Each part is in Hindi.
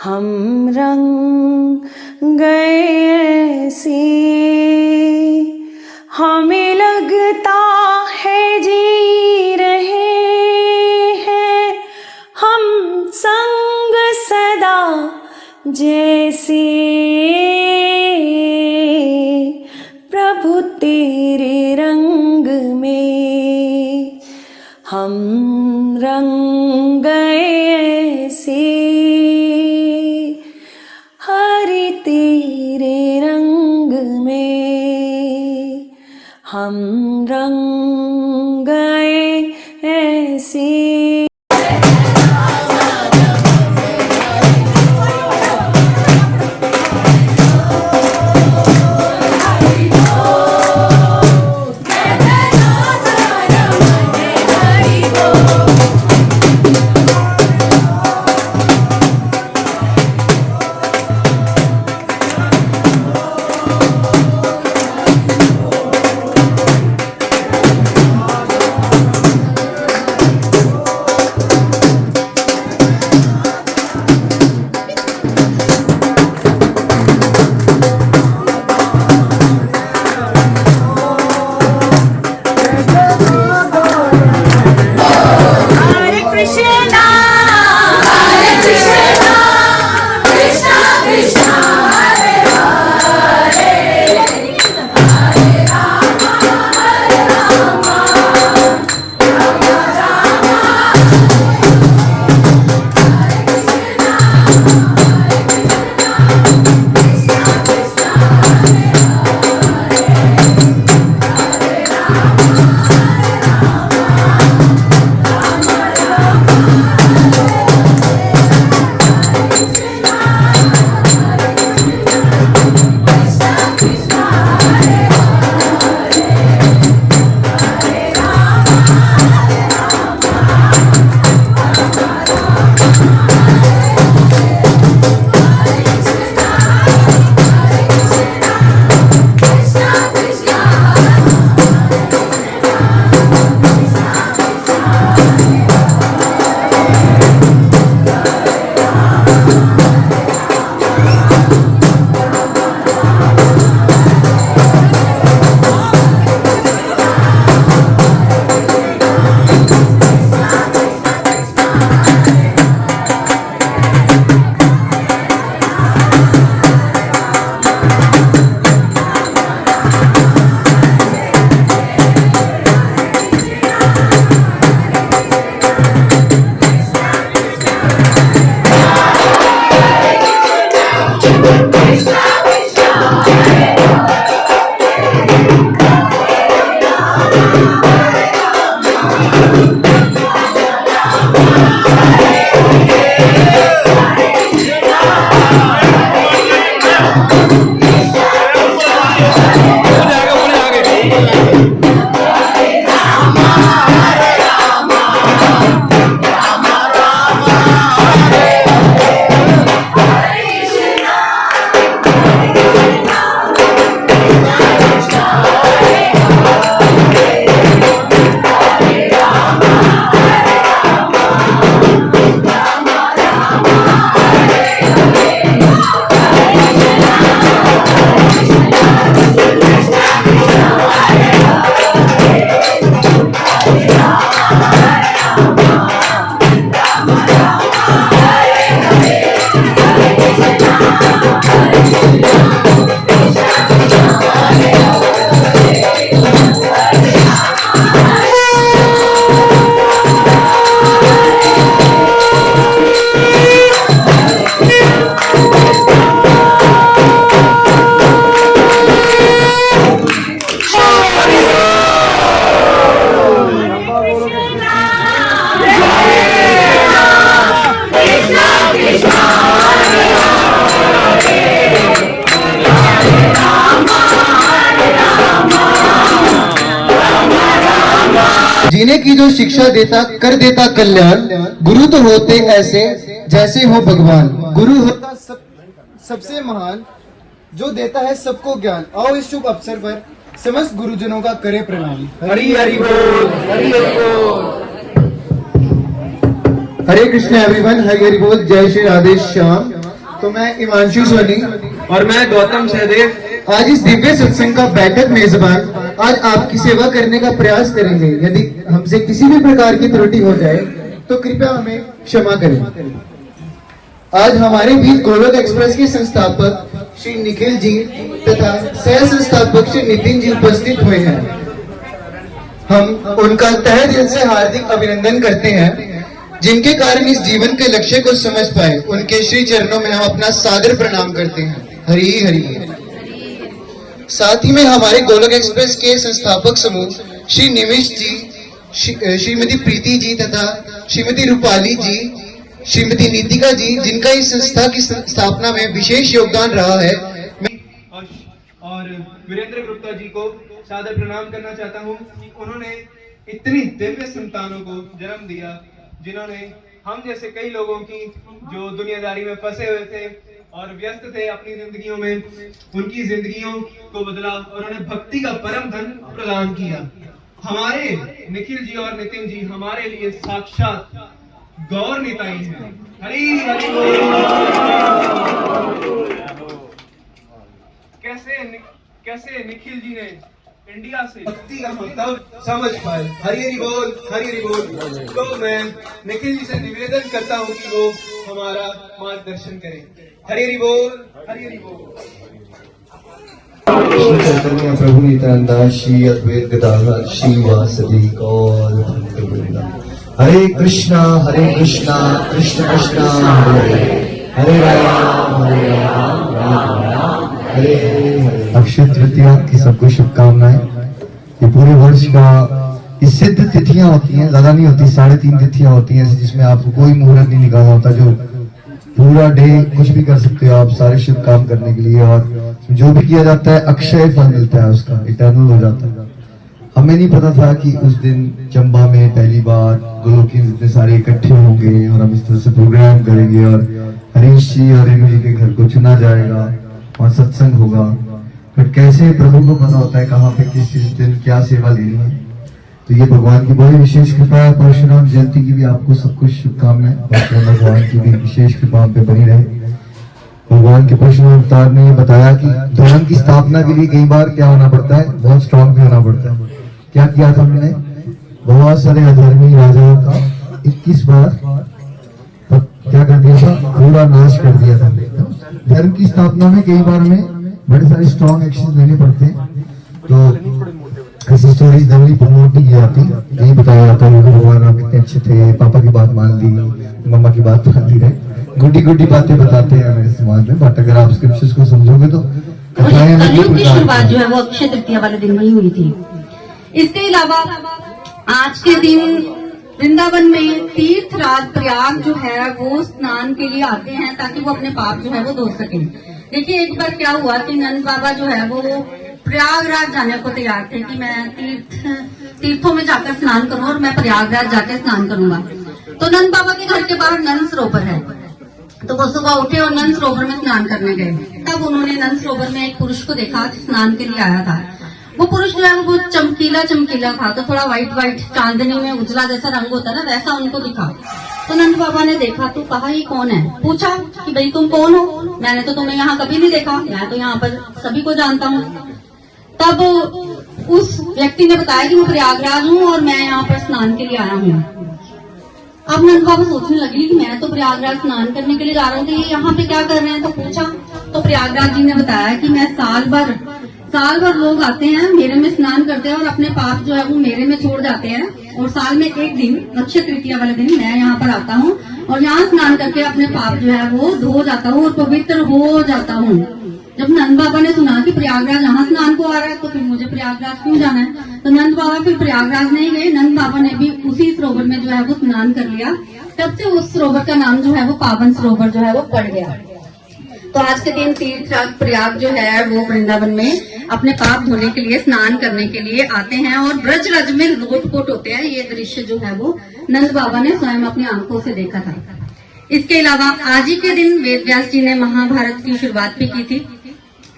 हम रंग गए ऐसे, हमें लगता है जी रहे हैं हम संग सदा जैसे। प्रभु तेरे रंग में हम रंग गए ऐसे, हरि तेरे रंग में हम रंग गए ऐसे। जीने की जो शिक्षा देता कर देता कल्याण, गुरु तो होते ऐसे जैसे हो भगवान। गुरु होता सबसे महान, जो देता है सबको ज्ञान। आओ इस शुभ अवसर पर समस्त गुरुजनों का करे प्रणाम। हरि हरि बोल, हरि हरि बोल। हरे कृष्ण एवरीवन, हरि हरि बोल। जय श्री राधे श्याम। तो मैं हिमांशु सोनी और मैं गौतम सहदेव आज इस दिव्य सत्संग का बैठक मेजबान आज आपकी सेवा करने का प्रयास करेंगे। यदि हमसे किसी भी प्रकार की त्रुटि हो जाए तो कृपया हमें क्षमा करें। आज हमारे बीच गोलोक एक्सप्रेस के संस्थापक श्री निखिल जी तथा सह संस्थापक श्री नितिन जी उपस्थित हुए हैं। हम उनका तहे दिल से हार्दिक अभिनंदन करते हैं, जिनके कारण इस जीवन के लक्ष्य को समझ पाए। उनके श्री चरणों में हम अपना सादर प्रणाम करते हैं। हरि हरि। साथ ही में हमारे गोलोक एक्सप्रेस के संस्थापक समूह श्री निमिष जी, श्रीमती प्रीति जी तथा श्रीमती रूपाली जी, श्रीमती नीतिका जी, जिनका इस संस्था की स्थापना में विशेष योगदान रहा है, और वीरेंद्र गुप्ता जी को सादर प्रणाम करना चाहता हूँ कि उन्होंने इतनी दिव्य संतानों को जन्म दिया, जिन्होंने हम जैसे कई लोगों की जो दुनियादारी में फंसे हुए थे और व्यस्त थे अपनी जिंदगियों में, उनकी जिंदगियों को बदला और उन्हें भक्ति का परम धन प्रदान किया। हमारे निखिल जी और नितिन जी हमारे लिए साक्षात गौर निताई हैं। हरि हरि बोल। कैसे निखिल जी ने इंडिया से भक्ति का मतलब समझ पाए। हरि हरि बोल, हरि हरि बोल। तो मैं निखिल जी से निवेदन करता हूँ कि वो हमारा मार्गदर्शन करें। हरि हरि बोल, हरि हरि बोल। श्री चैतन्य प्रभु नित्यानंद श्री अद्वैत गदाधर श्री वासुदेव गौर भक्तवृंद। हरे कृष्णा कृष्ण कृष्ण हरे हरे राम राम राम हरे हरे। अक्षय तृतीया की सबको शुभकामनाएं। ये पूरे वर्ष का ये सिद्ध तिथियां होती हैं, ज्यादा नहीं होती, 3.5 तिथियां होती हैं जिसमें आपको कोई मुहूर्त नहीं निकालना होता, जो पूरा डे कुछ भी कर सकते हो आप सारे शुभ काम करने के लिए, और जो भी किया जाता है अक्षय फल मिलता है, उसका इटर्नल हो जाता है। हमें नहीं पता था कि उस दिन चंबा में पहली बार गोलोकी इतने सारे इकट्ठे होंगे और हम इस तरह से प्रोग्राम करेंगे और हरीश जी और रेणु जी के घर को चुना जाएगा और सत्संग होगा। बट कैसे प्रभु को पता होता है कहाँ पे किस दिन क्या सेवा लेनी है। तो ये भगवान की बड़ी विशेष कृपा है। परशुराम जयंती की भी आपको सब कुछ शुभकामनाएं। भगवान की भी विशेष कृपा हम पे बनी रहे। भगवान के परशुराम अवतार ने ये बताया कि धर्म की स्थापना के लिए कई बार क्या होना पड़ता है, बहुत स्ट्रांग भी होना पड़ता है। क्या किया था हमने, बहुत सारे अधर्मी राजाओं का 21 बार क्या कर दिया था, पूरा नाश कर दिया था। धर्म की स्थापना में कई बार हमें बड़े सारे स्ट्रॉन्ग एक्शन लेने पड़ते हैं। तो ऐसी स्टोरीज जनरली प्रमोट नहीं की जाती, यही बताया जाता है भगवान राम कितने अच्छे थे, पापा की बात मान ली, मम्मा की बात मान ली, गुड्डी गुड्डी बातें बताते हैं मेरे समाज में। बट अगर आप स्क्रिप्चर्स को समझोगे तो कलयुग की शुरुआत जो है वो अक्षय तृतीया वाले दिन ही हुई थी। इसके अलावा आज के दिन वृंदावन में तीर्थराज प्रयाग जो है वो स्नान के लिए आते हैं ताकि वो अपने पाप जो है वो धो सके। देखिए एक बार क्या हुआ कि नंद बाबा जो है वो प्रयागराज जाने को तैयार थे कि मैं तीर्थों में जाकर स्नान करूं और मैं प्रयागराज जाकर स्नान करूंगा। तो नंद बाबा के घर के बाहर नंद सरोवर है, तो वो सुबह उठे और नंद सरोवर में स्नान करने गए। तब उन्होंने नंद सरोवर में एक पुरुष को देखा स्नान के लिए आया था। वो पुरुष जो है वो चमकीला था, तो थोड़ा व्हाइट चांदनी में उजला जैसा रंग होता है ना, वैसा उनको दिखा। तो नंद बाबा ने देखा तो कहा ये कौन है, पूछा कि भाई तुम कौन हो, मैंने तो तुम्हें यहाँ कभी नहीं देखा, मैं तो यहाँ पर सभी को जानता हूँ। तब उस व्यक्ति ने बताया कि मैं प्रयागराज हूँ और मैं यहाँ पर स्नान के लिए आया हूँ। अब नंद बाबा सोचने लगे कि मैं तो प्रयागराज स्नान करने के लिए जा रहा हूँ, तो ये यहाँ पे क्या कर रहे हैं। तो पूछा तो प्रयागराज जी ने बताया कि मैं साल भर लोग आते हैं, मेरे में स्नान करते हैं और अपने पाप जो है वो मेरे में छोड़ जाते हैं, और साल में एक दिन अक्षय तृतीया वाले दिन मैं यहाँ पर आता हूँ और यहाँ स्नान करके अपने पाप जो है वो धो जाता हूँ और पवित्र हो जाता हूँ। जब नंद बाबा ने सुना कि प्रयागराज यहाँ स्नान को आ रहा है तो फिर मुझे प्रयागराज क्यों जाना है, तो नंद बाबा फिर प्रयागराज नहीं गए। नंद बाबा ने भी उसी सरोवर में जो है वो स्नान कर लिया। तब से उस सरोवर का नाम जो है वो पावन सरोवर जो है वो पड़ गया। तो आज के दिन तीर्थराज प्रयाग जो है वो वृंदावन में अपने पाप धोने के लिए स्नान करने के लिए आते हैं और ब्रजराज में लोटपोट होते हैं। ये दृश्य जो है वो नंद बाबा ने स्वयं अपनी आंखों से देखा था। इसके अलावा आज ही के दिन वेद व्यास जी ने महाभारत की शुरुआत भी की थी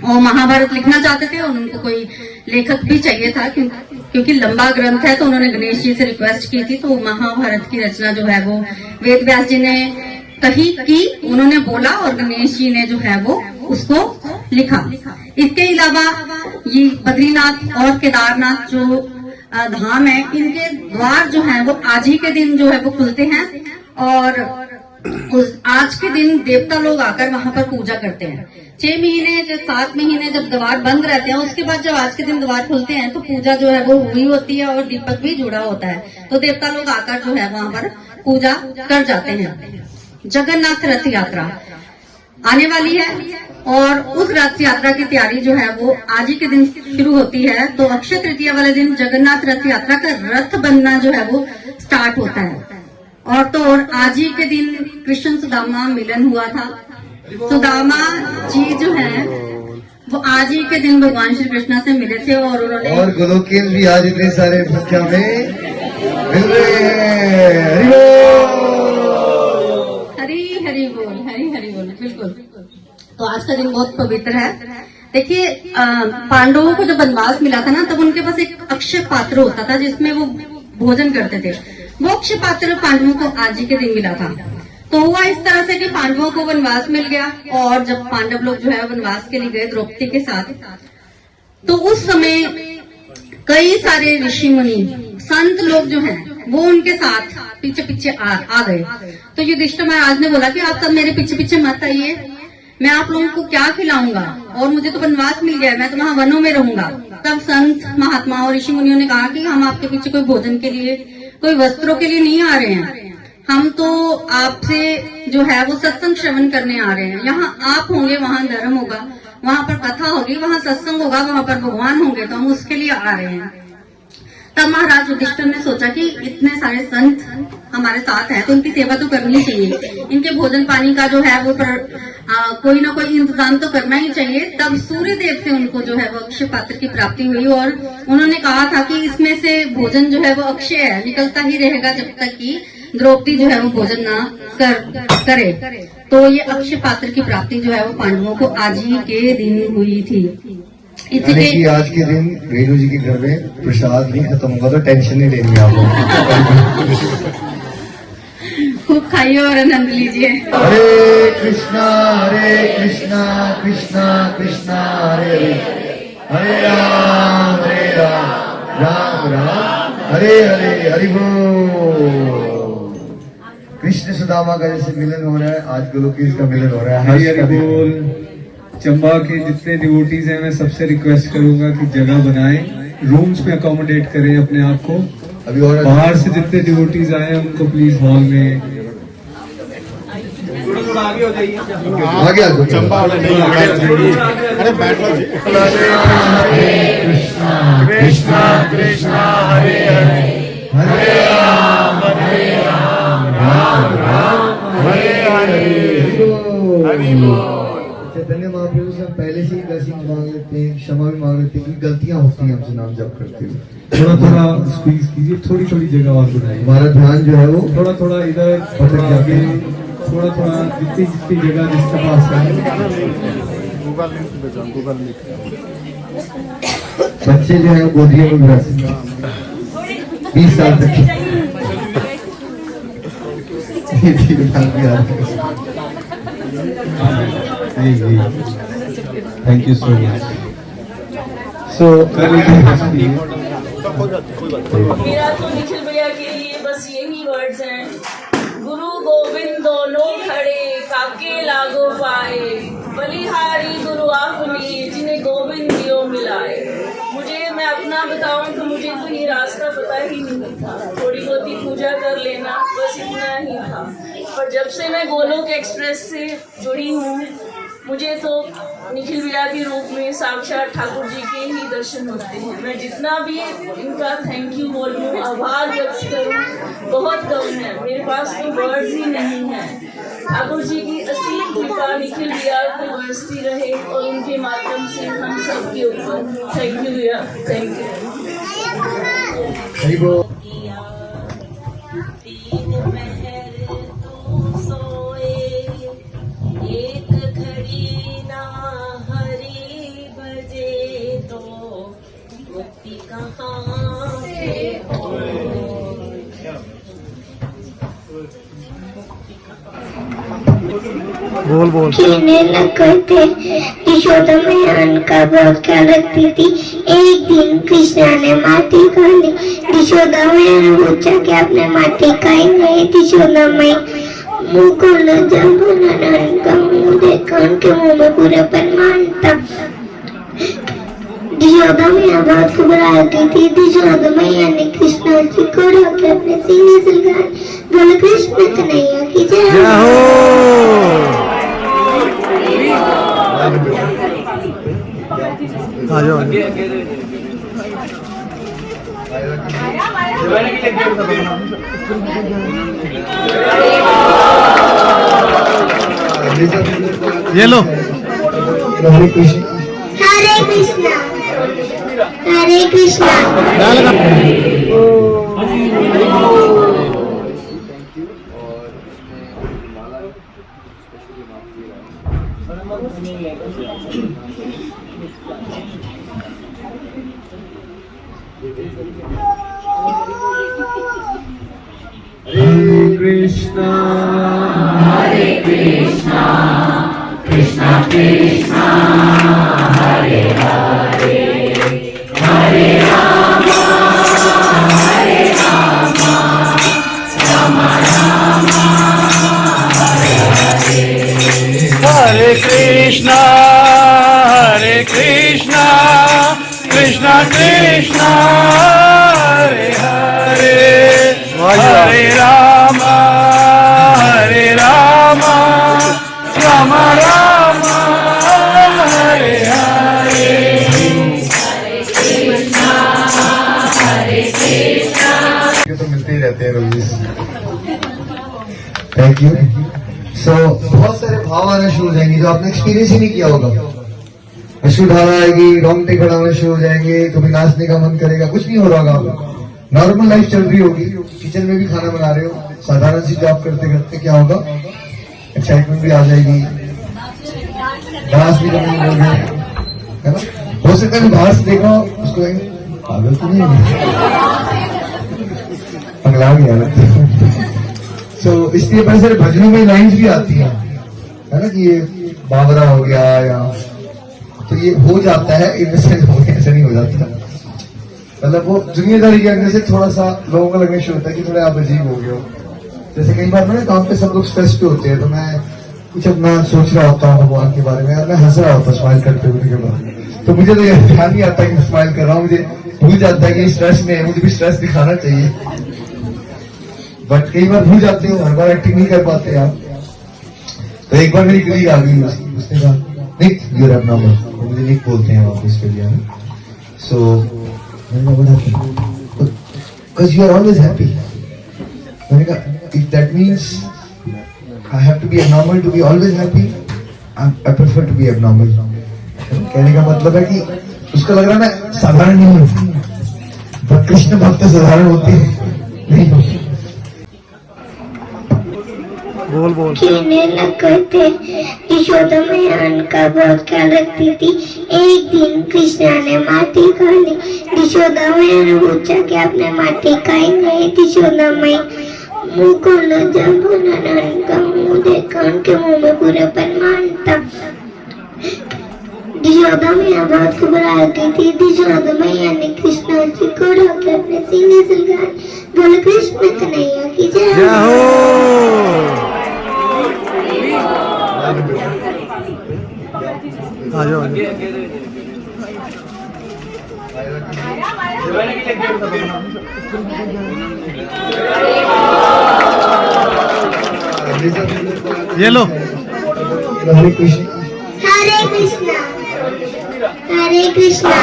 और महाभारत लिखना चाहते थे और उनको कोई लेखक भी चाहिए था क्योंकि लंबा ग्रंथ है, तो उन्होंने गणेश जी से रिक्वेस्ट की थी। तो महाभारत की रचना जो है वो वेद व्यास जी ने कही की उन्होंने बोला और गणेश जी ने जो है वो उसको लिखा। इसके अलावा ये बद्रीनाथ और केदारनाथ जो धाम है, इनके द्वार जो है वो आज ही के दिन जो है वो खुलते हैं और आज के दिन देवता लोग आकर वहां पर पूजा करते हैं। 6 महीने 7 महीने जब द्वार बंद रहते हैं, उसके बाद जब आज के दिन द्वार खुलते हैं तो पूजा जो है वो हुई होती है और दीपक भी जुड़ा होता है, तो देवता लोग आकर जो है वहां पर पूजा कर जाते हैं। जगन्नाथ रथ यात्रा आने वाली है और उस रथ यात्रा की तैयारी जो है वो आज ही के दिन शुरू होती है। तो अक्षय तृतीया वाले दिन जगन्नाथ रथ यात्रा का रथ बनना जो है वो स्टार्ट होता है। और तो और आज ही के दिन कृष्ण सुदामा मिलन हुआ था। सुदामा जी जो है वो आज ही के दिन भगवान श्री कृष्ण से मिले थे और उन्होंने और गोलोकेश भी आज इतने सारे संख्या में मिल रहे हैं। हरि बोल, हरी हरी बोल, हरी हरी बोल। बिल्कुल, तो आज का दिन बहुत पवित्र है। देखिए, पांडवों को जब वनवास मिला था ना, तब उनके पास एक अक्षय पात्र होता था जिसमें वो भोजन करते थे। वो अक्षय पात्र पांडवों को आज ही के दिन मिला था। तो हुआ इस तरह से कि पांडवों को वनवास मिल गया और जब पांडव लोग जो है वनवास के लिए गए द्रौपदी के साथ, तो उस समय कई सारे ऋषि मुनि संत लोग जो हैं वो उनके साथ पीछे पीछे आ गए। तो युधिष्ठिर महाराज ने बोला कि आप सब मेरे पीछे पीछे मत आइए, मैं आप लोगों को क्या खिलाऊंगा, और मुझे तो वनवास मिल गया है, मैं तो वहां वनों में रहूंगा। तब संत महात्मा और ऋषि मुनियों ने कहा कि हम आपके पीछे कोई भोजन के लिए, कोई वस्त्रों के लिए नहीं आ रहे हैं, हम तो आपसे जो है वो सत्संग श्रवण करने आ रहे हैं। यहाँ आप होंगे वहाँ धर्म होगा, वहां पर कथा होगी, वहां सत्संग होगा, वहां पर भगवान होंगे, तो हम उसके लिए आ रहे हैं। तब महाराज युधिष्ठिर ने सोचा कि इतने सारे संत हमारे साथ हैं तो उनकी सेवा तो करनी चाहिए, इनके भोजन पानी का जो है वो कोई ना कोई इंतजाम तो करना ही चाहिए। तब सूर्य देव से उनको जो है वो अक्षय पात्र की प्राप्ति हुई और उन्होंने कहा था कि इसमें से भोजन जो है वो अक्षय है, निकलता ही रहेगा जब तक कि द्रौपदी जो है वो भोजन ना करे। तो ये अक्षय पात्र की प्राप्ति जो है वो पांडवों को आज ही के दिन हुई थी। यानी कि आज के दिन वेणु जी के घर में प्रसाद नहीं खत्म होगा तो टेंशन नहीं लेनी आपको। खूब खाइए और आनंद लीजिए। हरे कृष्णा कृष्णा कृष्णा हरे हरे, हरे राम राम राम हरे हरे, हरि बोल। कृष्ण सुदामा का जैसे मिलन हो रहा है, आज गोलोकेश का मिलन हो रहा है। हरि बोल। चंबा के जितने डिवोटीज हैं, मैं सबसे रिक्वेस्ट करूंगा कि जगह बनाएं, रूम्स में अकोमोडेट करें अपने आप को। अभी और बाहर से जितने डिवोटीज आए हैं उनको प्लीज हॉल में आगे हो जाइए, आगे आगे चंबा अरे बैठ कृष्णा कृष्णा हरे हरे, हरे राम राम राम हरे हरे। चैतन्य महाप्रभु से पहले से ही ब्लेसिंग मांग लेते हैं, क्षमा भी मांग लेते हैं कि गलतियां होती हैं हमसे नाम जप करते हुए। थोड़ा थोड़ा स्क्वीज कीजिए, थोड़ी थोड़ी जगह और बनाइए। हमारा ध्यान जो है वो थोड़ा थोड़ा इधर, थोड़ा आगे, थोड़ा थोड़ा जितनी जितनी जगह जिसके पास है। बच्चे जो है वो गोदियों में बिराजे 20 साल तक। Thank you so much. So मेरा तो निखिल भैया के लिए बस यही वर्ड्स हैं, गुरु गोविंद दोनों खड़े काके लागो पाए, बलिहारी गुरु आपने जिन्हें गोविंद दियो मिलाए। मैं अपना बताऊं तो मुझे तो ये रास्ता पता ही नहीं था, थोड़ी बहुत ही पूजा कर लेना बस इतना ही था। पर जब से मैं गोलोक एक्सप्रेस से जुड़ी हूँ, मुझे तो निखिल भैया के रूप में साक्षात ठाकुर जी के ही दर्शन होते हैं। मैं जितना भी इनका थैंक यू बोलूँ, आभार व्यक्त करूँ, बहुत कम है, मेरे पास तो वर्ड्स ही नहीं है। ठाकुर जी की असीम कृपा निखिल भैया को बरसती रहे और उनके माध्यम से हम सब के ऊपर। थैंक यू भैया, थैंक यू। कहाँ खेलने लग गए थे। यशोदा मैया उनका बहुत ख्याल रखती थी। एक दिन कृष्णा ने माटी खा ली। यशोदा मैया ने पूछा कि आपने माटी खाई नहीं? यशोदा मैया मुंह खोला, जब उन्होंने उनका मुंह देखा, उनके मुंह में पूरा परमान था। यशोदा मैया बहुत घबरा गई थी। यशोदा मैया ने कृष्णा जी को रोक के अपने सीने से लगाया, बोले कृष्ण कन्हैया की जय हो। ये लो। हरे कृष्ण हरे कृष्णा हरे Krishna. Hare Krishna, Hare Krishna, Krishna Krishna, Hare Hare, Hare Rama, Hare Rama, Rama Rama, Hare Hare. Hare Krishna, Hare Krishna, Krishna Krishna, Hare Hare. Hare Rama, Hare Rama, Rama Rama, Hare Hare. ये तो मिलते ही रहते हैं रोज। Thank you. सो बहुत सारे भाव आना शुरू हो जाएंगे जो आपने एक्सपीरियंस ही नहीं किया होगा। अश्रुधारा आएगी, रोंगटे खड़ा होना शुरू हो जाएंगे, कभी नाचने का मन करेगा, कुछ नहीं हो रहा होगा। नॉर्मल लाइफ चल रही होगी, किचन में भी खाना बना रहे हो, साधारण सी जॉब करते करते क्या होगा, एक्साइटमेंट भी आ जाएगी, डांस भी करने लगोगे, है ना। हो सकता है बाहर से देखो उसको पागल तो नहीं पगला गया लगता। सो इसलिए बड़े सारे भजनों में लाइन्स भी आती है ना, कि ये बाबरा हो गया या तो ये हो जाता है, इनसेंट हो गया, ऐसा नहीं हो जाता। मतलब वो दुनियादारी के अंदर से थोड़ा सा लोगों को लगने शुरू होता है कि थोड़ा आप अजीब हो गए हो। जैसे कई बार ना काम पे सब लोग स्ट्रेस पे होते हैं, तो मैं कुछ अपना सोच रहा होता हूँ भगवान के बारे में, और मैं हंस रहा होता स्माइल करते हुए के बाद, तो मुझे तो यह ध्यान नहीं आता कि मैं स्माइल कर रहा हूँ, मुझे भूल जाता है कि स्ट्रेस में है, मुझे भी स्ट्रेस दिखाना चाहिए। बट कई बार भूल जाते हो, हर बार एक्टिंग नहीं कर पाते आप। तो एक बार मेरी कलीग आ गई, उसने कहा निक यू आर एबनॉर्मल, मुझे निक बोलते हैं ऑफिस के लिए। सो मैंने बोला because you are always happy. मैंने कहा if that means I have to be abnormal to be always happy, I prefer to be abnormal. कहने का मतलब है कि उसका लग रहा है मैं साधारण नहीं हूँ, बट कृष्ण भक्त साधारण होते हैं नहीं होते। खेलने लग गए थे। यशोदा मैया उनका बहुत ख्याल रखती थी। एक दिन कृष्णा ने माटी खा ली। यशोदा मैया ने पूछा कि आपने माटी खाई नहीं? यशोदा मैया मुंह खोला, जब उन्होंने उनका मुंह देखा, उनके मुंह में पूरा परमान था। यशोदा मैया बहुत घबरा गई थी। यशोदा मैया ने कृष्णा जी को रोक के अपने सीने से लगाया, बोले कृष्ण कन्हैया की जय हो। आ जाओ। ये लो। हरे कृष्ण हरे कृष्णा हरे Krishna.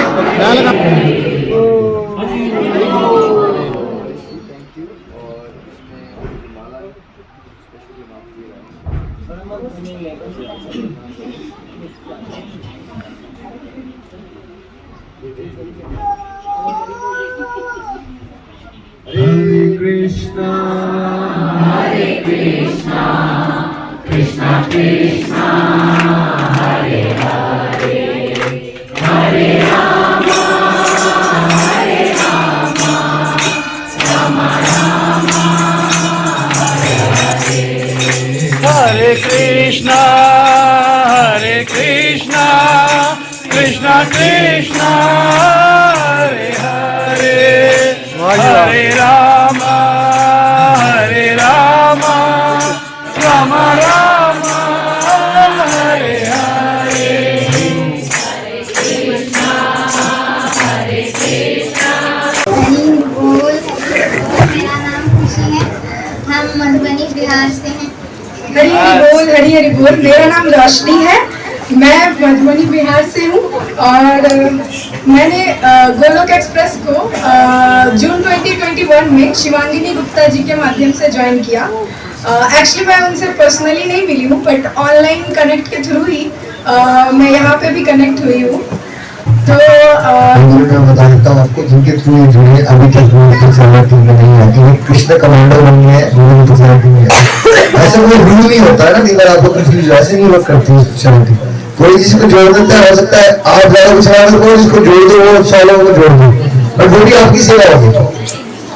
Hare Krishna, Hare Krishna, Krishna Krishna, Hare Hare, Hare Rama, Hare Rama, Rama Rama, Hare Hare. Hare Krishna, Krishna Hare Hare Hare Ram Ram Ram Hare Hare. मेरा नाम खुशी है, हम मधुबनी बिहार से हैं। हरी हरी बोल, हरी हरी बोल। मेरा नाम रोशनी है, मैं मधुबनी बिहार से हूँ और मैंने गोलोक एक्सप्रेस को जून 2021 में शिवांगिनी गुप्ता जी के माध्यम से ज्वाइन किया। एक्चुअली मैं उनसे पर्सनली नहीं मिली हूँ, बट ऑनलाइन कनेक्ट के थ्रू ही मैं यहाँ पे भी कनेक्ट हुई हूँ। तो मैं बता देता हूँ आपको, जिनके थ्रू ये जुड़े अभी तक टीम में नहीं आती है, कृष्ण कमांडो बनी है, टीम में ऐसा कोई रूल नहीं होता है ना, अगर आपको कंफ्यूज ऐसे नहीं वर्क करती है स्पेशलिटी। कोई जिसको जोड़ देता है, हो सकता है आप ज्यादा कुछ ना करो, जिसको जोड़ दो वो 100 लोगों को जोड़ दो, और वो भी आपकी सेवा होगी।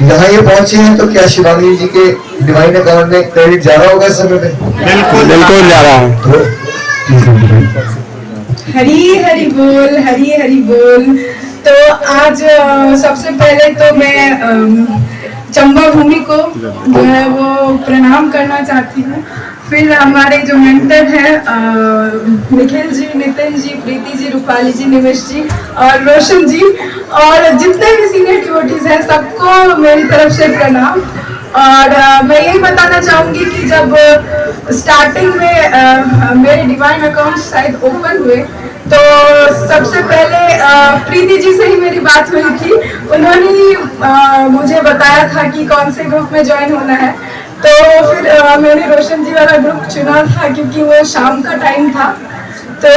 यहाँ ये पहुंचे हैं तो क्या शिवांगी जी के डिवाइन अकाउंट में क्रेडिट जा रहा होगा इस समय पे? बिल्कुल बिल्कुल जा रहा है। तो हरी हरी बोल, हरी हरी बोल। तो आज सबसे पहले तो मैं चंबा भूमि को जो है वो प्रणाम करना चाहती हूँ। फिर हमारे जो मेंटर हैं निखिल जी, नितिन जी, प्रीति जी, रूपाली जी, निवेश जी और रोशन जी और जितने भी सीनियर डिवोटीज हैं, सबको मेरी तरफ से प्रणाम। और मैं यही बताना चाहूँगी कि जब स्टार्टिंग में मेरे डिवाइन अकाउंट शायद ओपन हुए तो सबसे पहले प्रीति जी से ही मेरी बात हुई थी। उन्होंने मुझे बताया था कि कौन से ग्रुप में ज्वाइन होना है। तो फिर मैंने रोशन जी वाला ग्रुप चुना था क्योंकि वो शाम का टाइम था। तो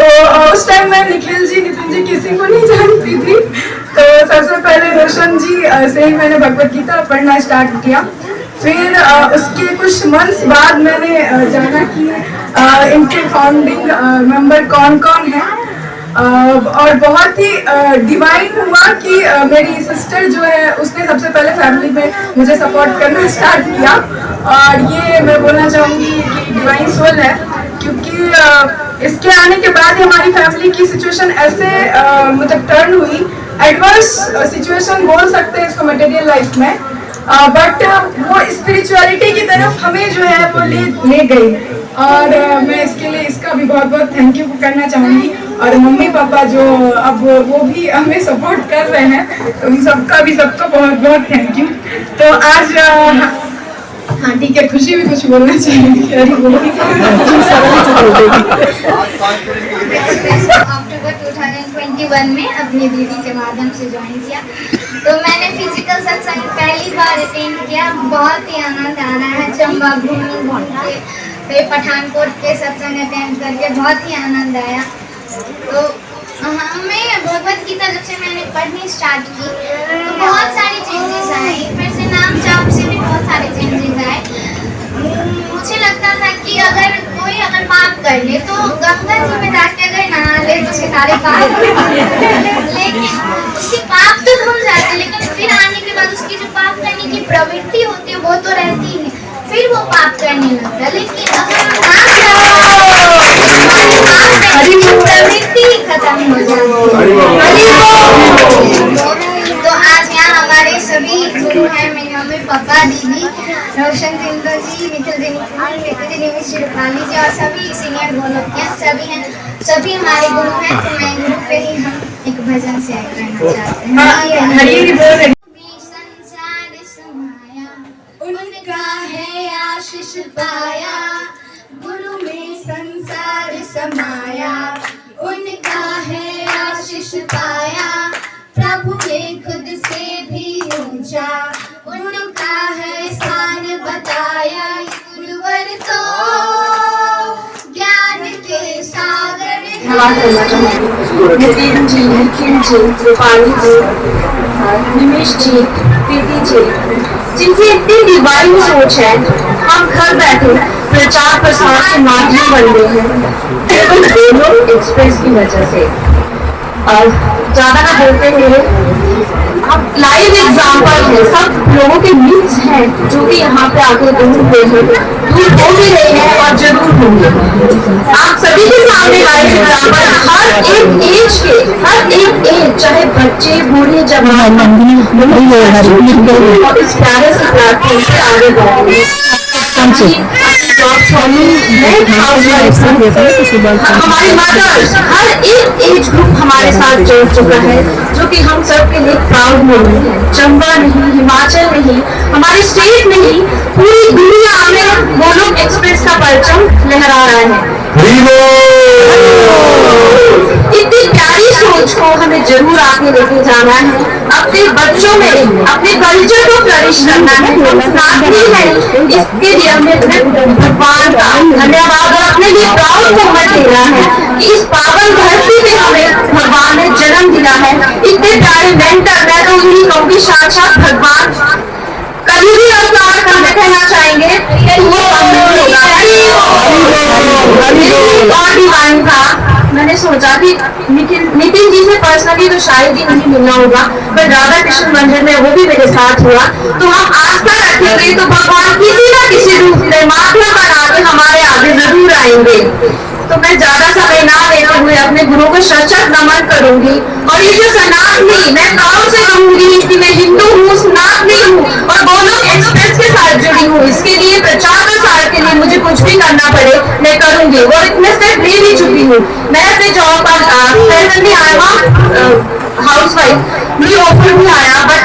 उस टाइम मैं निखिल जी, नितिन जी किसी को नहीं जानती थी। तो सबसे पहले रोशन जी से ही मैंने भगवत गीता पढ़ना स्टार्ट किया। फिर उसके कुछ मंथ्स बाद मैंने जाना कि इनके फाउंडिंग मेंबर कौन कौन है और बहुत ही डिवाइन हुआ कि मेरी सिस्टर जो है उसने सबसे पहले फैमिली में मुझे सपोर्ट करना स्टार्ट किया। और ये मैं बोलना चाहूँगी कि डिवाइन सोल है, क्योंकि इसके आने के बाद हमारी फैमिली की सिचुएशन ऐसे मतलब टर्न हुई, एडवर्स सिचुएशन बोल सकते हैं इसको मटेरियल लाइफ में, बट वो स्पिरिचुअलिटी की तरफ हमें जो है वो ले गई। और मैं इसके लिए इसका भी बहुत बहुत थैंक यू करना चाहूँगी। और मम्मी पापा जो अब वो भी हमें सपोर्ट कर रहे हैं, तो उन सबका भी सबको बहुत बहुत थैंक यू। तो आज हाँ ठीक है, खुशी भी कुछ बोलना चाहिए। अक्टूबर 2021 में अपनी दीदी के माध्यम से ज्वाइन किया। तो मैंने फिजिकल सत्संग पहली बार अटेंड किया, बहुत ही आनंद आ रहा है। चंबा भूमि के फिर पठानकोट के सत्संग अटेंड करके बहुत ही आनंद आया। तो हमें भगवत गीता जब से मैंने पढ़नी स्टार्ट की तो बहुत सारी चेंजेस आए, फिर से नाम जाप से भी बहुत सारे चेंजेस आए। मुझे लगता था कि अगर कोई पाप कर ले तो गंगा जी में जाके अगर नहा ले तो उसके सारे पाप लेकिन उसके पाप तो धुल जाते, लेकिन फिर आने के बाद उसकी जो पाप करने की प्रवृत्ति होती है वो तो रहती ही है, फिर वो पाप करने लगता है। लेकिन अगर प्रवृत्ति खत्म हो जाती है। तो आज यहाँ हमारे सभी गुरु हैं, मेरे मम्मी पापा, दीदी, रोशन सिंधु जी, निखिल जी, निवेश जी, रूपाली जी और सभी सीनियर गोलोकिया सभी हैं, सभी हमारे गुरु हैं। तो मैं गुरु पे ही हम एक भजन से करना चाहते हैं। संसार समाया उनका है आशीष पाया, गुरु में संसार समाया उनका है आशीष पाया, प्रभु ने खुद से भी ऊंचा उनका है स्थान बताया, गुरुवर तो ज्ञान के सागर नितिन जी, निखिल जी, रूपाली जी, निमेश जी, प्रीति जी, जिनकी इतनी डिवाइन सोच है, हम घर बैठे प्रचार प्रसार के माध्यम बन गए हैं केवल गोलोक एक्सप्रेस की वजह से। ज्यादा ना बोलते हुए अब लाइव एग्जाम्पल है, सब लोगों के मिक्स हैं जो कि यहाँ पे आके दूर हो भी रहे हैं और जरूर होंगे। आप सभी के सामने लाइव एग्जाम्पल हर एक एज चाहे बच्चे बूढ़े जवान और इस प्यारे से प्लेटफॉर्म पे आगे बढ़ेंगे। हमारी मदर्स हर एक एज ग्रुप हमारे साथ जुड़ चुका है जो कि हम सब के लिए प्राउड मोमेंट है। चंबा नहीं, हिमाचल नहीं, हमारी स्टेट नहीं, पूरी दुनिया में गोलोक एक्सप्रेस का परचम लहरा रहा है। इतनी प्यारी सोच को हमें जरूर आगे लेके जाना है, अपने बच्चों में अपने कल्चर को फ्लरिश करना है। हम साथी हैं, इसके लिए हमें भगवान का धन्यवाद और अपने लिए प्राउड मोमेंट लेना है कि इस पावन धरती में हमें भगवान ने जन्म दिया है। इतने प्यारे मेंटर, मैं तो यही कहूँगी साक्षात भगवान कभी भी अवतार करना कहना चाहेंगे कि वो और डिवाइन था। मैंने सोचा कि नितिन जी से पर्सनली तो शायद ही नहीं मिलना होगा, पर राधा कृष्ण मंदिर में वो भी मेरे साथ हुआ। तो हम आस्था रखेंगे तो भगवान किसी न किसी रूप में माध्यम बना के हमारे आगे जरूर आएंगे। तो मैं ज्यादा समय ना लेते हुए अपने गुरु को सशक्त नमन करूंगी। और ये जो सनातनी, मैं प्राउड से कहूंगी कि मैं हिंदू हूँ, सनातनी हूँ और गोलोक एक्सप्रेस के साथ जुड़ी हूँ। इसके लिए प्रचार प्रसार के लिए मुझे कुछ भी करना पड़े मैं करूंगी और इतने स्टेप ले भी चुकी हूँ। मैं अपने जॉब पर प्रेजेंटली आया हाउस वाइफ, मुझे ऑफर भी आया बट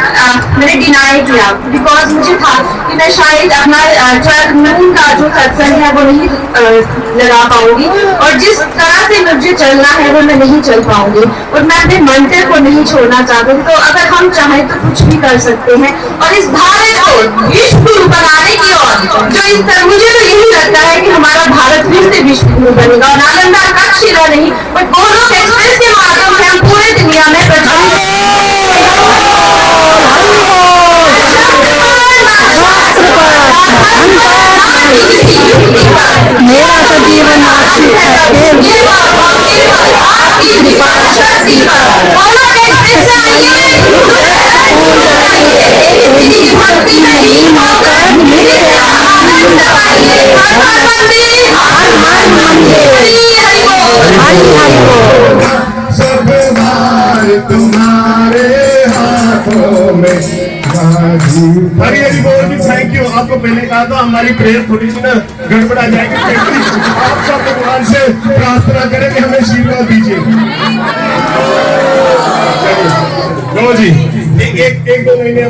मैंने डिनाई किया बिकॉज मुझे था कि मैं शायद अपना 12 नून का जो सत्संग है वो नहीं लगा पाऊंगी और जिस तरह से मुझे चलना है वो मैं नहीं चल पाऊंगी और मैं अपने मंत्र को नहीं छोड़ना चाहती। तो अगर हम चाहें तो कुछ भी कर सकते हैं और इस भारत को विश्व गुरु बनाने की ओर जो इस तरह मुझे तो यही लगता है कि हमारा भारत फिर से विश्व गुरु बनेगा और नालंदा तक्षशिला नहीं बट गोलोक एक्सप्रेस के माध्यम से हम पूरे दुनिया में प्रचार मेरा तो जीवन आश्रित तुम्हारे हाथों में हरी हरी बोल जी। Thank you. आपको पहले कहा था हमारी प्रेयर थोड़ी सी ना गड़बड़ा जाएगी। आप सब भगवान से प्रार्थना करें कि हमें आशीर्वाद दीजिए। लो जी, एक दो महीने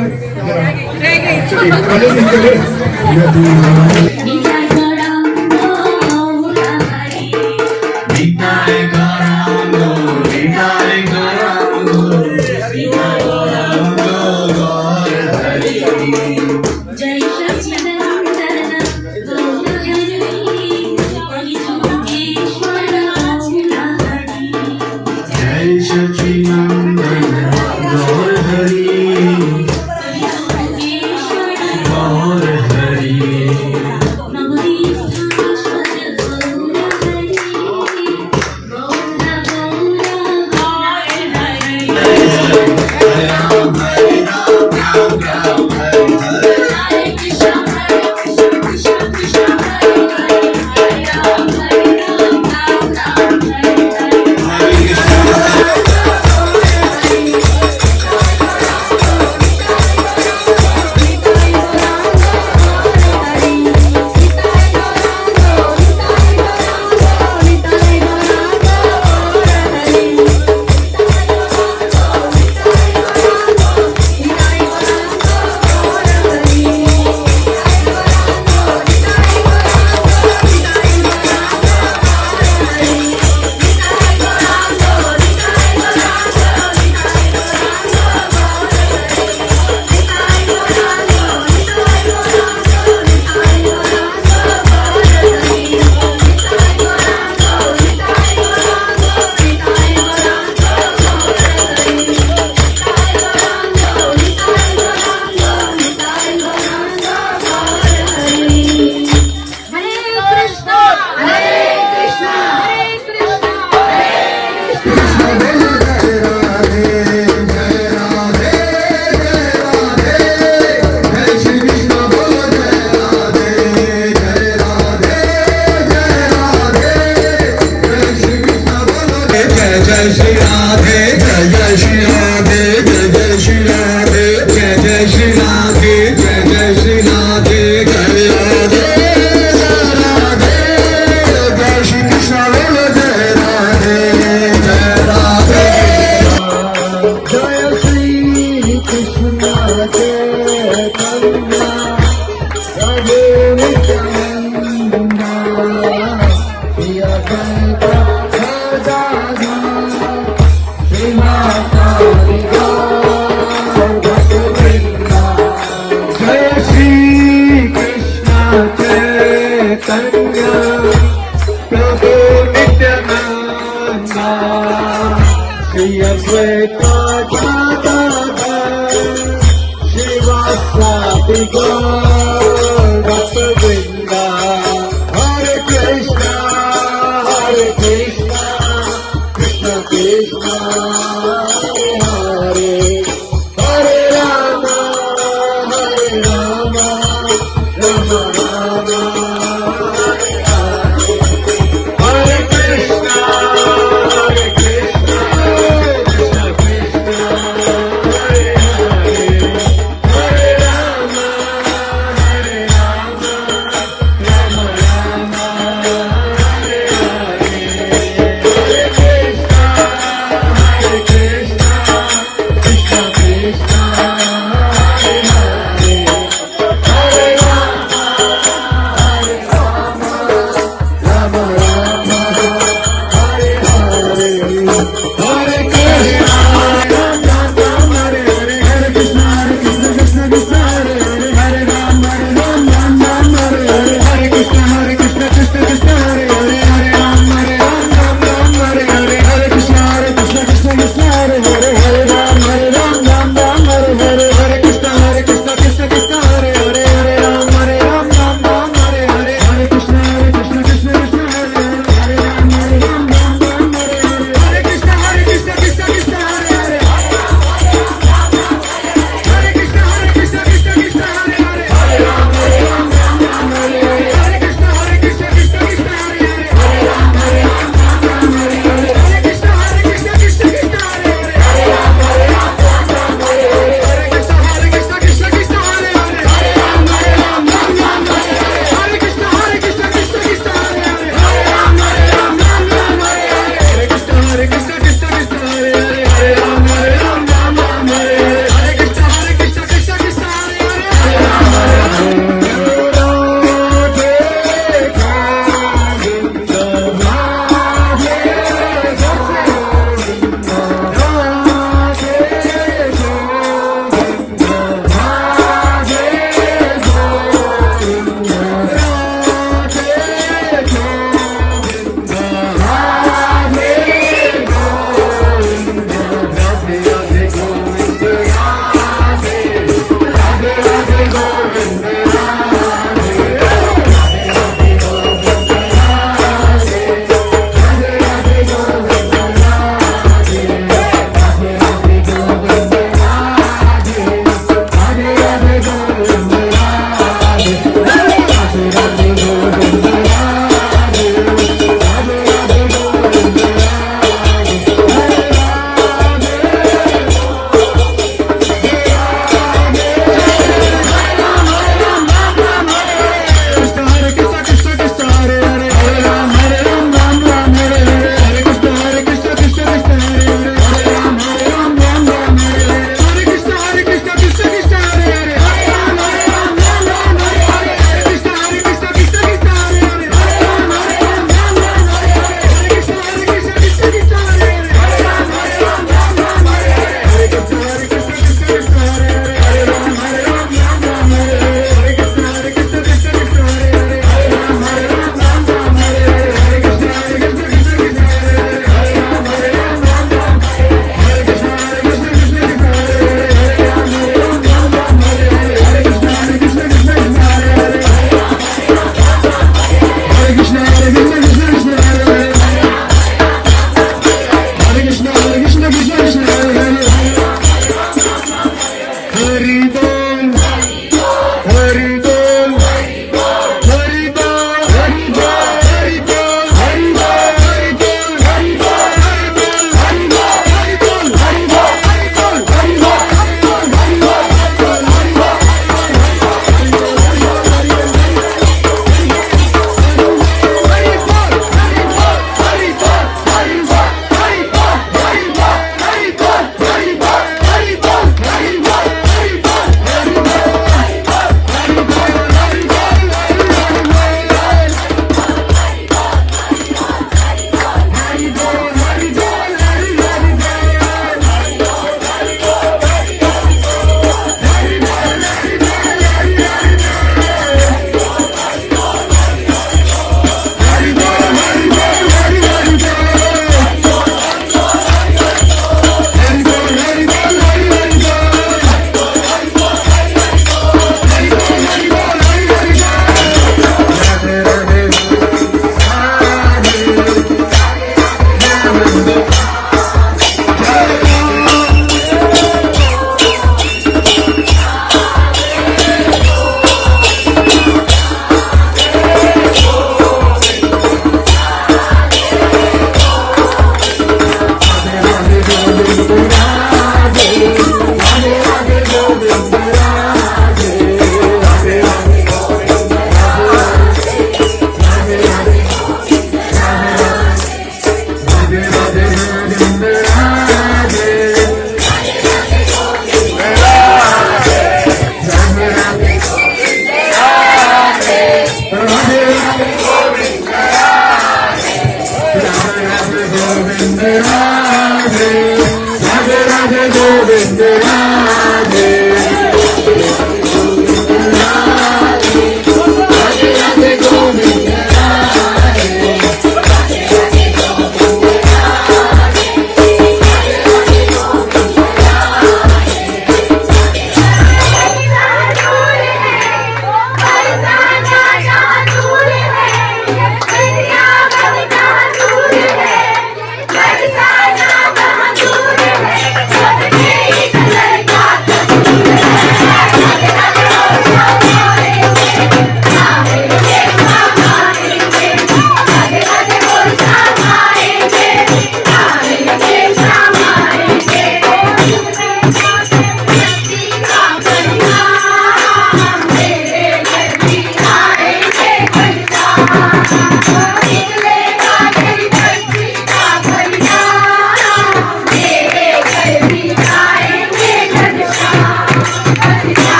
जय श्री राधे जय जय श्री राधे जय जय श्री राधे जय जय श्री राधे जय जय श्री राधे जय राधे जय राधे जय श्री कृष्ण बोलो जय राधे जय राधे जय श्री कृष्ण चैतन्य प्रभु नित्यानंद श्री अद्वैत गदाधर श्री माता जय श्री कृष्ण चैतन्य प्रभु नित्यानंद श्री अद्वैत गदाधर श्रीवासादि गौर भक्तवृंद हरे कृष्ण कृष्ण कृष्ण हरे हरे हरे राम राम राम हरे कृष्ण कृष्ण कृष्ण हरे हरे हरे राम राम राम हरे हरे हरे कृष्ण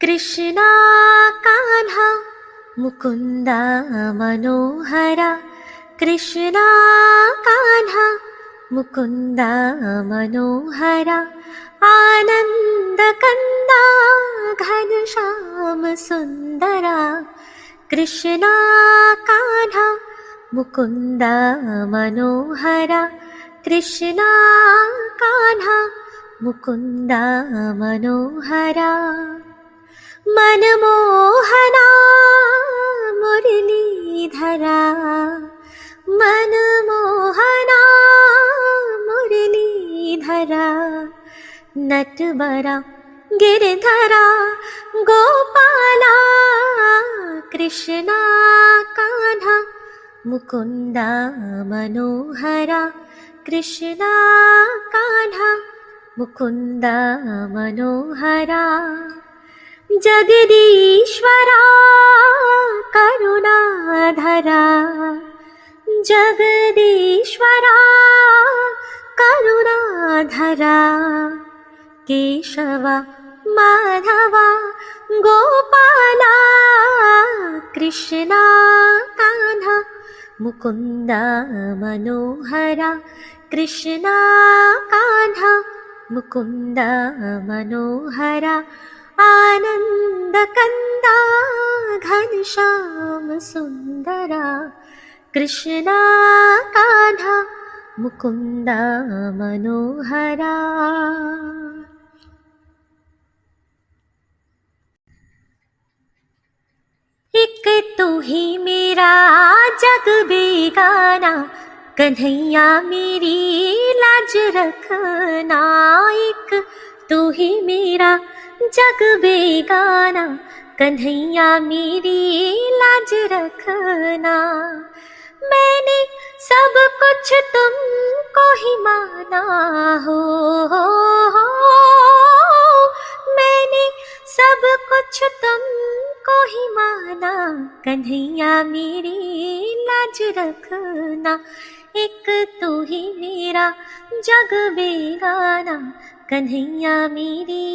कृष्णा कान्हा मुकुंदा मनोहरा, कृष्णा कान्हा मुकुंदा मनोहरा, आनंद कंदा घनश्याम सुंदरा, कृष्णा कान्हा मुकुंदा मनोहरा, कृष्णा कान्हा मुकुंदा मनोहरा, मनमोहना मुरलीधरा, मनमोहना मुरलीधरा, नटवरा गिरधरा गोपाला, कृष्णा कान्हा मुकुंदा मनोहरा, कृष्णा कान्हा मुकुंदा मनोहरा, जगदीश्वरा करुणाधरा, जगदीश्वरा करुणाधरा, केशवा माधवा गोपाला, कृष्णा कान्हा मुकुंदा मनोहरा, कृष्णा कान्हा मुकुंदा मनोहरा, आनंद कंदा घनश्याम सुंदरा, कृष्णा कान्हा मुकुंदा मनोहरा। एक तू ही मेरा जग बेगाना, कन्हैया मेरी लाज रखना, एक तू ही मेरा जग बेगाना, कन्हैया मेरी लाज रखना, मैंने सब कुछ तुमको ही माना हो, मैंने सब कुछ तुमको ही माना, कन्हैया मेरी लाज रखना, एक तू ही मेरा जग बेगाना, कन्हैया मेरी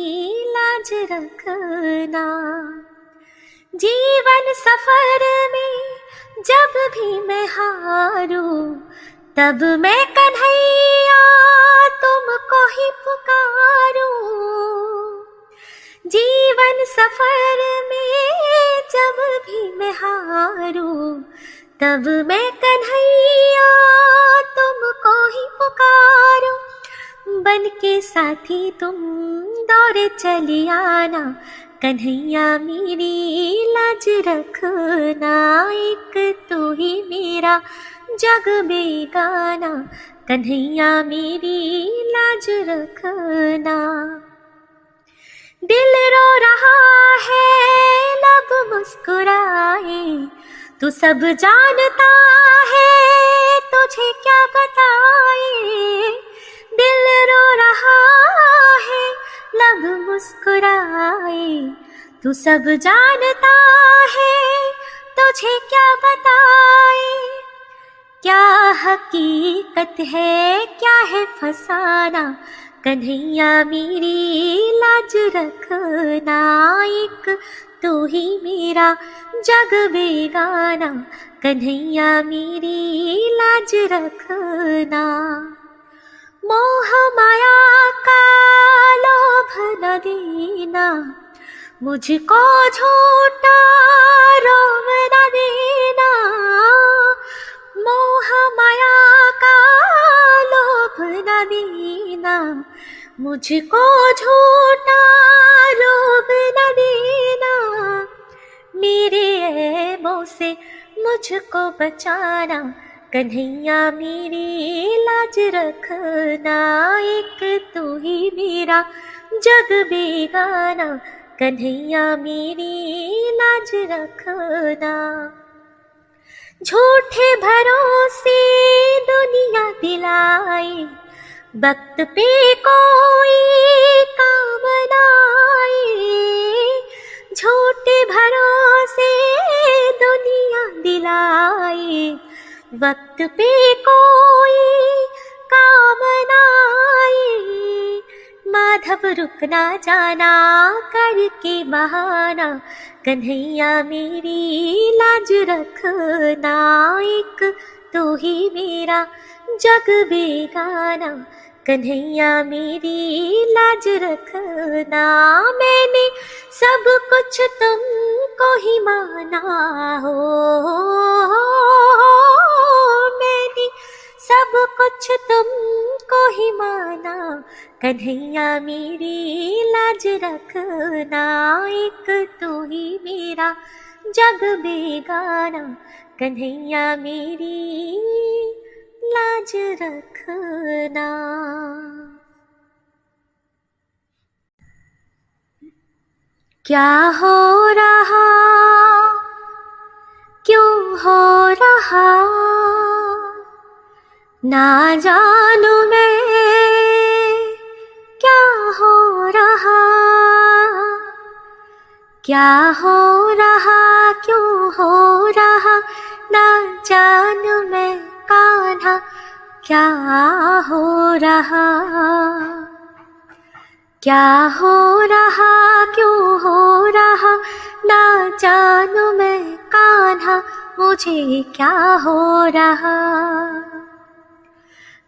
लाज रखना। जीवन सफर में जब भी मैं हारूं, तब मैं कन्हैया तुमको ही पुकारूं, जीवन सफर में जब भी मैं हारूं, तब मैं कन्हैया तुमको ही पुकारूं, बन के साथी तुम दौड़े चली आना, कन्हैया मेरी लाज रखना, एक तू ही मेरा जग बेगाना, कन्हैया मेरी लाज रखना। दिल रो रहा है लब मुस्कुराए, तू सब जानता है तुझे क्या बताए। दिल रो रहा है लब मुस्कुराए, तू सब जानता है तुझे क्या बताए। क्या हकीकत है क्या है फसाना, कन्हैया मेरी लाज रखना। एक तू ही मेरा जग बेगाना, कन्हैया मेरी लाज रखना। मोह माया का लोभ न देना, मुझको झूठा रोम न देना। मोह माया का लोभ न देना, मुझको झूठा रोब न देना। मेरे ऐबों से मुझको बचाना, कन्हैया मेरी लाज रखना। एक तू ही मेरा जग बेगाना, कन्हैया मेरी लाज रखना। झूठे भरोसे दुनिया दिलाए, वक्त पे कोई काम न आए। झूठे भरोसे दुनिया दिलाए, वक्त पे कोई काम न आए। माधव रुक ना जाना करके बहाना, कन्हैया मेरी लाज रखना। एक तू ही मेरा जग बेगाना, कन्हैया मेरी लाज रखना। मैंने सब कुछ तुमको ही माना हो, मैंने सब कुछ तुमको ही माना, कन्हैया मेरी लाज रखना। एक तू ही मेरा जग बेगाना, कन्हैया मेरी लाज रखना। क्या हो रहा क्यों हो रहा ना जानू मैं, क्या हो रहा, क्या हो रहा क्यों हो रहा ना जानू मैं कान्हा, क्या हो रहा, क्या हो रहा क्यों हो रहा ना जानू मैं कान्हा, मुझे क्या हो रहा।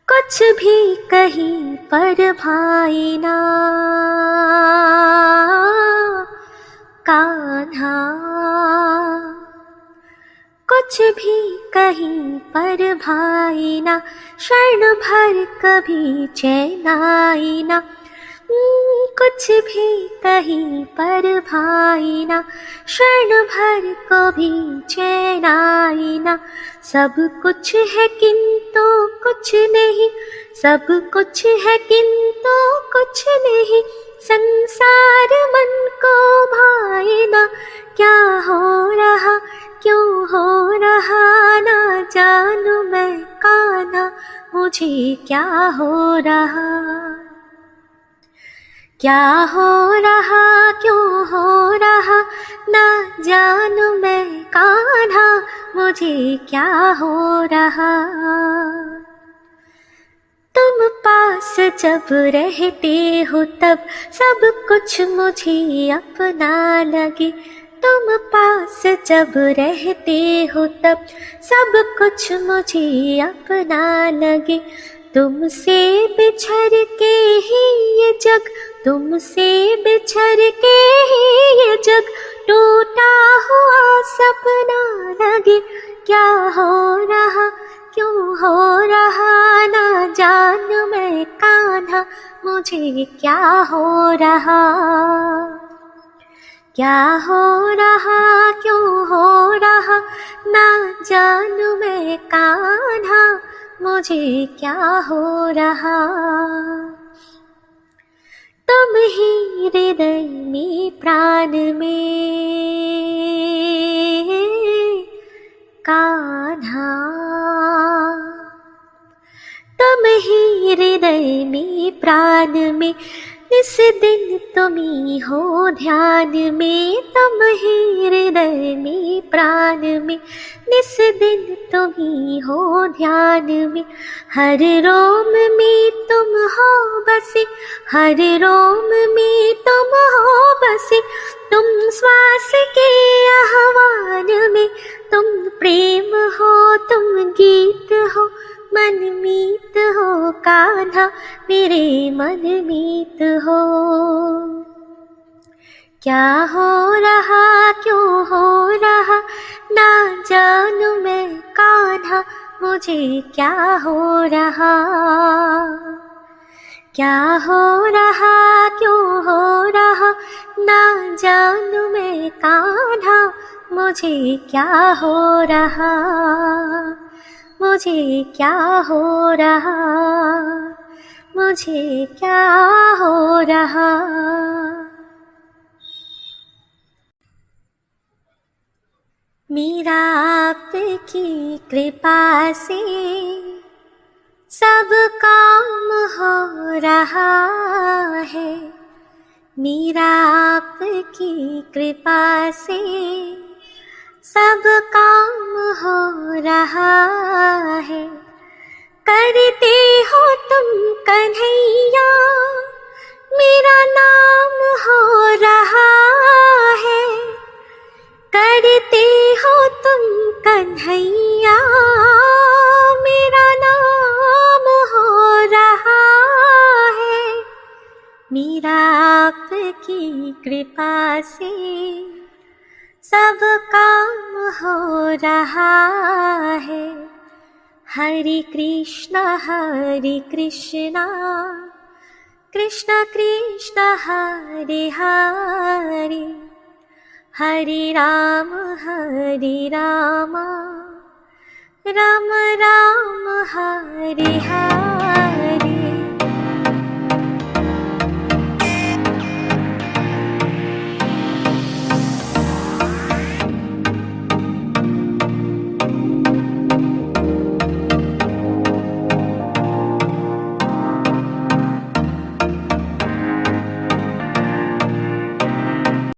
कुछ भी कहीं पर भाई ना कान्हा, कुछ भी कहीं पर भाई ना, क्षण भर कभी चैन आई ना। कुछ भी कहीं पर भाई ना, क्षण भर को भी चैन आई ना। सब कुछ है किंतु कुछ नहीं, सब कुछ है किंतु कुछ नहीं, संसार मन को भाए ना। क्या हो रहा क्यों हो रहा ना जानू मैं कान्हा, मुझे क्या हो रहा। क्या हो रहा क्यों हो रहा ना जानू मैं कान्हा, मुझे क्या हो रहा। तुम पास जब रहते हो तब सब कुछ मुझे अपना लगे, तुम पास जब रहते हो तब सब कुछ मुझे अपना लगे। तुमसे बिछड़ के ही ये जग, तुमसे बिछड़ के ही ये जग टूटा हुआ सपना लगे। क्या हो रहा क्यों हो रहा ना जानू मैं कान्हा, मुझे क्या हो रहा। क्या हो रहा क्यों हो रहा ना जानू मैं कान्हा, मुझे क्या हो रहा। तुम ही हृदय में प्राण में कान्हा, तुम ही हृदय में प्राण में, इस दिन तुम ही हो ध्यान में। तुम ही हृदय में प्राण में, इस दिन तुम ही हो ध्यान में। हर रोम में तुम हो बसे, हर रोम में तुम हो बसे। तुम श्वास के आह्वान में, तुम प्रेम हो, तुम गीत हो, मन मीत हो कान्हा, मेरे मन मीत हो। क्या हो रहा, क्यों हो रहा, ना जानू मैं कान्हा, मुझे क्या हो रहा। क्या हो रहा, क्यों हो रहा, ना जानू मैं कान्हा, मुझे क्या हो रहा। मुझे क्या हो रहा, मुझे क्या हो रहा। मेरा आपकी कृपा से सब काम हो रहा है। मेरा आपकी कृपा से सब काम हो रहा है। करते हो तुम कन्हैया, मेरा नाम हो रहा है। करते हो तुम कन्हैया, मेरा नाम हो रहा है। मेरा आपकी कृपा से सब काम हो रहा है। हरे कृष्णा कृष्ण कृष्ण हरे हरे, हरे राम राम राम हरे हरे।